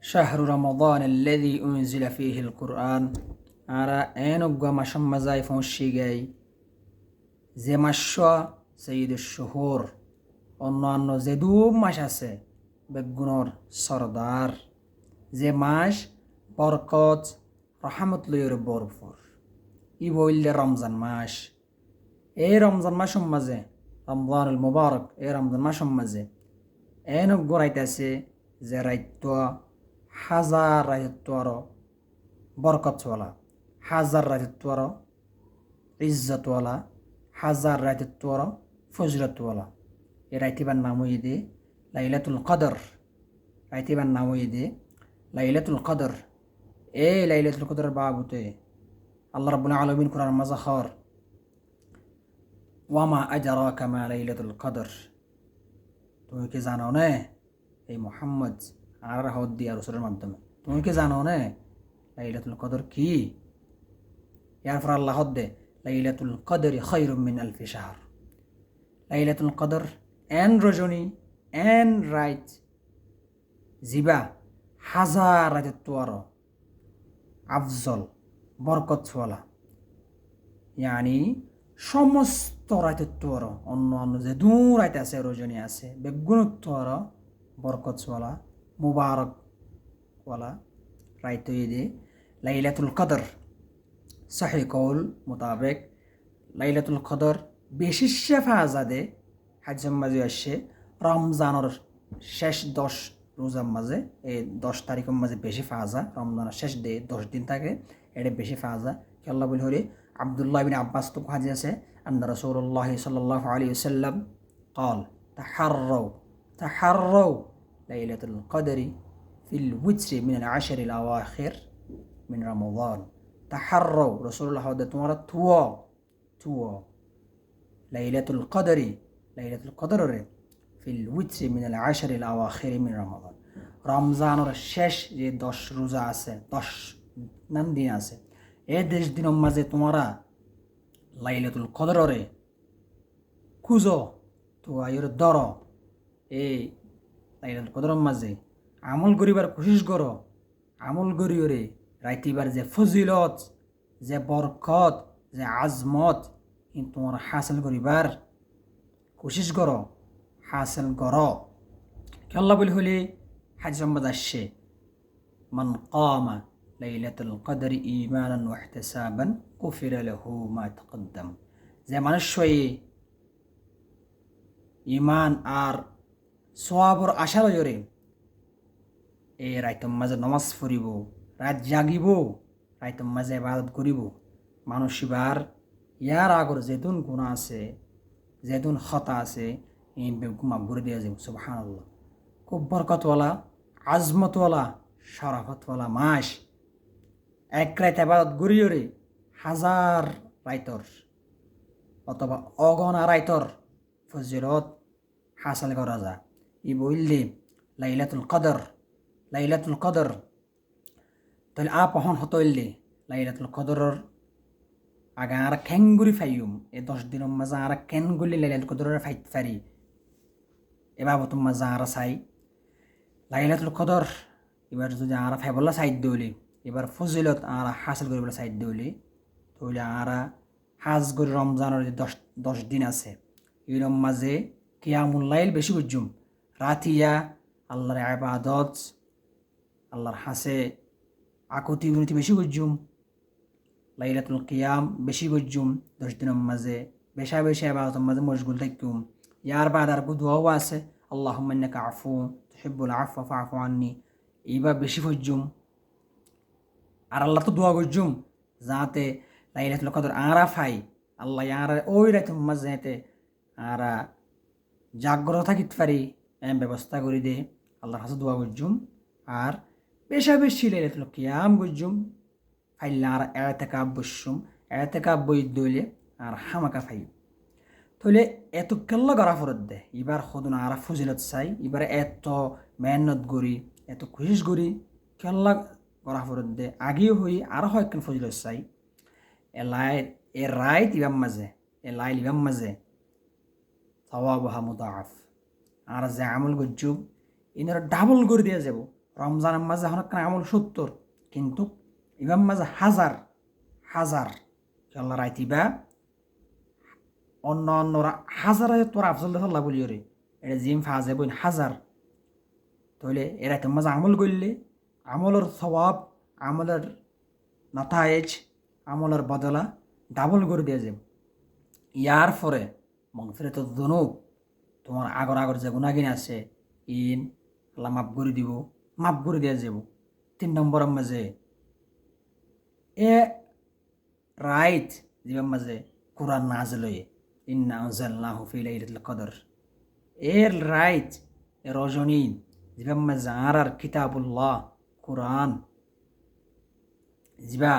شهر رمضان الذي أنزل فيه القرآن আরা এনগ্গা মাসম মাজাই foci গাই যে মাস সঈদুল শহর অন্যান্য যে দু মাস আছে বেগুনর সরদার যে মাস বরকত রহমত লইয়ের বরফর ই বইলে রমজান মাস এই রমজান মাসম মাঝে রমজানুল মুবারক এই রমজান মাসম মাঝে এনগ্গ রাইতাছে যে রাইত হাজার রাইত আরো বরকতওয়ালা হাজার রাইতওয়ালা ইজ্জতওয়ালা হাজার রাইতওয়ালা ফজরতওয়ালা এই রাইতিবার নাম হইয়ে লাইলাতুল কদর রাইতিবার নাম হইয়ে লাইলাতুল কদর এই লাইলাতুল কদরের বাবুতে আল্লাহ রাব্বুল আলামিন কুরআন মাজাহর ওয়ামা আদরাকা মা লাইলাতুল কদর তুমি কি জানো না এই মুহাম্মদ আর হদ দিয়া রাসূলের মাধ্যমে তুমি কি জানো না লাইলাতুল কদর কি ইয়ারফর আল্লাহ হদ্দে লাইলাতুল কদরি খায়রুম মিন আলফি শাহর লাইলাতুল কদর এন রজনী এন রাইত জিবা হাজার রাতের তোয়ার আফজল বরকতওয়ালা ইয়ানি সমস্ত রাতের তোয়ার অন্য অন্য যে দু রাইত আছে রজনী আছে বেগুনের তোয়ার বরকতওয়ালা মুবারকওয়ালা রাইত ঈদে লাইলাতুল কদর সহি কৌল মোতাবেক লাইলাতুল কদর বেশি শেফা আজাদে হাজ্জাম মাঝে আসছে রমজানের শেষ 10 রোজার মাঝে এই 10 তারিখের মাঝে বেশি ফাজা রমজানের শেষ 10 দিন থাকে এটা বেশি ফাজা কি আল্লাহ বলি হলে আব্দুল্লাহ বিন আব্বাস তো হাজি আছে আন্না রাসূলুল্লাহ সাল্লাল্লাহু আলাইহি ওয়াসাল্লাম قال تحروا ليلة القدر في الوتر من العشر الأواخر من رمضان تحروا رسول الله تمارا تو ليلة القدر في الوتر من العشر الأواخر من رمضان رمضان الشش যে 10 রোজা আছে 10 নাম দিন আছে এই 10 দিনের মাঝে তোমরা লাইলাতুল কদরে খুঁজো তো আয়র দর এই লাইলাতুল কদরের মাঝে আমল করিবার কোশিশ করো আমল করিওরে রাইতিবার যে ফজিলত যে বরকত যে আজমত কিন্তু তোমরা হাসিল করিবার কোশিশ করো হাসিল করো কি আল্লাহ বলি হলে হাদিস সম্বাদ আসছে মান কামা লাইলাতুল কদরি ঈমানান ওয়া ইহতিসাবান গুফিরা লাহু মা তাকদ্দাম যে মানুষ ঈমান আর সওয়াবের আশা লইরে এই রাইতম মাঝে নামাজ পড়িব রাত জাগিব রাইতম মাঝে ইবাদত করিব মানুষ এবার ইয়ার আগর যেতুন গুণা আছে যেতুন খতা আছে এই মাফ করে দেওয়া যাব সুবহানাল্লাহ খুব বরকতওয়ালা আজমতওয়ালা শরাফতওয়ালা মাস এক রাত ইবাদত করিওরে হাজার রাইতর অথবা অগণা রাইতর ফজিলত হাসিল করা যায় ই বললে লাইলাতুল কদর তাহলে আপহন হতইলে লাইলাতুল কদরের আগে আর খেঙ্গুরি ফাইম এই 10 দিনের মাঝে আর কেনগুলি লাইলাতুল কদরের ফাইত পারি এবার তোমার মাঝে আর চাই লাইলাতুল কদর এবার যদি আর ফাইবলা সাইড দিলি এবার ফজিলত আর হাসিল করিবলে সাইড দিলি তাহলে আর হাজ করে রমজানের যে 10 দিন আছে এর মাঝে কিয়ামুল লাইল বেশি বুঝুম রাতিয়া আল্লাহর ইবাদত আল্লাহর হাসে আকুতি বিনতি বেশি বুঝুম লাইলাতুল কিয়াম বেশি বুঝুম 10 দিনের মাঝে বেশা ইবাদতের মাঝে মশগুল থাকুম ইয়ার বাদ আর দোয়াও আছে আল্লাহুম্মা ইন্নাকা আফু তুহিব্বুল আফওয়া ফা'ফু আন্নি এইবার বেশি বুঝুম আর আল্লাহ তো দোয়া করজুম যাতে লাইলাতুল কদর আরা ফাই আল্লাহ আর ওই রাতের মাঝে আর জাগ্রত থাকিতে পারি ব্যবস্থা করে দে আল্লাহর কাছে দোয়া করজুম আর বেশি লাইলাতুল কিয়াম করজুম ফাইলা আর এতেকাব বই দইলে আর হামাকা ফাই তাহলে এত কেল্লা গড়া ফরত দে এবার সদন আর ফজিলত চাই এবার এত মেহনত করি এত কোশিশ করি কেল্লা গড়া ফরত দে আগেও হই আর হয় কেন ফজিলত চাই এ রাইত ইবাম মাঝে সওয়াবহা মুদাআফ আর যে আমল গজ্জুব ইনারা ডাবল করে দেওয়া যাব রমজানের মাঝে এখন আমল 70 কিন্তু ইমাম মাঝে হাজার হাজার আল্লাহ রাইতিবা অন্য অন্যরা হাজার তোর আফজল আল্লাহ বলি রে এটা জিম ফাজে বই হাজার তাহলে এরা তো মাঝে আমল করলে আমলের স্বভাব আমলের নতায়েজ আমলের বদলা ডাবল করে দিয়ে যাব ইয়ার পরে মগফিরে তো দুনুব তোমার আগর আগর যে গুণাগিন আছে ইন আল্লাহ মাফ করে দিব মাফ করে দিয়ে যাব 3 নম্বরের মাঝে এ রাইট জীবন মাঝে কোরআন নাজিল হয়ে ইন্না আনজালনাহু ফি লাইলাতুল কদর এর রাইট এ রজনী জীবন মাঝে আর কিতাবুল্লাহ কোরআন জিবা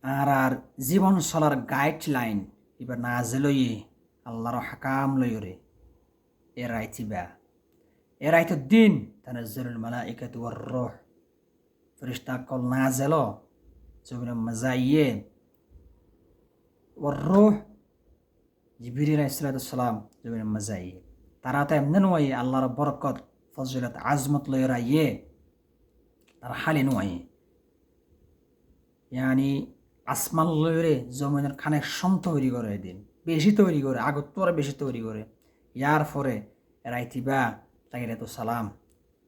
আর জীবন চলার গাইডলাইন এবার নাজিল হয়ে আল্লাহর হাকাম লইরে এ রাইতিবা এ রাইত দিন তানাজ্জালুল মালাইকাতু ওয়ার রূহ ফেরেশতা কল নাজিল জমিনের মাজাইয়ে ওয়ার রূহ জিবরিল আলাইহিস সালাম জমিনের মাজাইয়ে তারা তো এমন নয় আল্লাহর বরকত ফজিলত আজমত লইরা ইয়ে তার হালি নয় ইয়ানি আসমান লইরে জমিনের কানেকশন তৈরি করে দিন বেশি তৈরি করে আগত তো বেশি তৈরি করে ইয়ার পরে রাইতিবা লাগিলে তো সালাম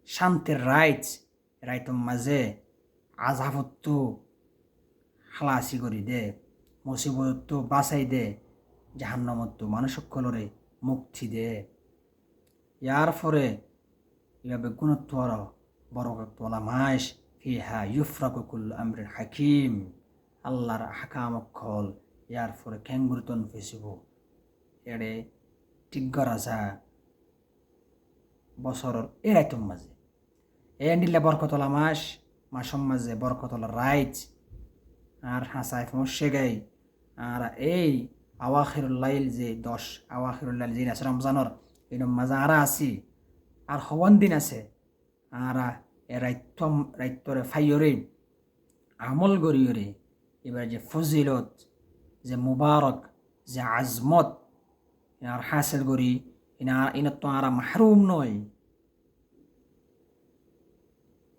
শান্তির রাইট রাইতম মাঝে আজাবত্তু খালাসি করি দে মুসিবত্তু বাঁচাই দে জাহান্নামত্তু মানুষ সকলরে মুক্তি দে ইয়ার পরে ইয়াবে গুণত্বর বরকতওয়ালা মাস ফিহা ইউফরাকু কুল্লু আমরিন হাকিম আল্লাহর হাকাম অক্ষল ইয়ার পরে খেঙ্গুরতন ফেসিব এড়ে টিগ্গর আসা বছরের এরাইতম মাঝে এ নিলে বরকতলা মাসম মাঝে বরকতলা রাইট আর হাসাইফ মশেগাই আর এই আওয়াখিরুল্লাইল যে 10 আওয়াখিরুল্লাইল যে আছে রমজানের এই মাঝে আর আছি আর হওয়ান দিন আছে আর এ রাইতরে ফাইয়রে আমল গরিয়রে এবার যে ফজিলত যে মুবারক যে আজমত আর হাসিল করি ইনার তো আর মাহরুম নয়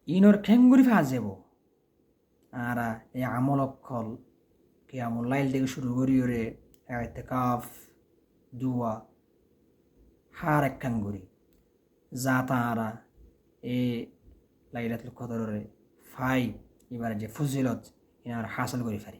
ইনর খেঙ্গুরি ফা যাব আর এই আমল অক্ষল কে আমল লাইল থেকে শুরু করি ওরে ইতিকাফ দুয়া হার এক খেঙ্গুরি যা তারা এ লাইলাতুল কদরে ফাই এবার যে ফজিলত ইনার হাসিল করি ফারি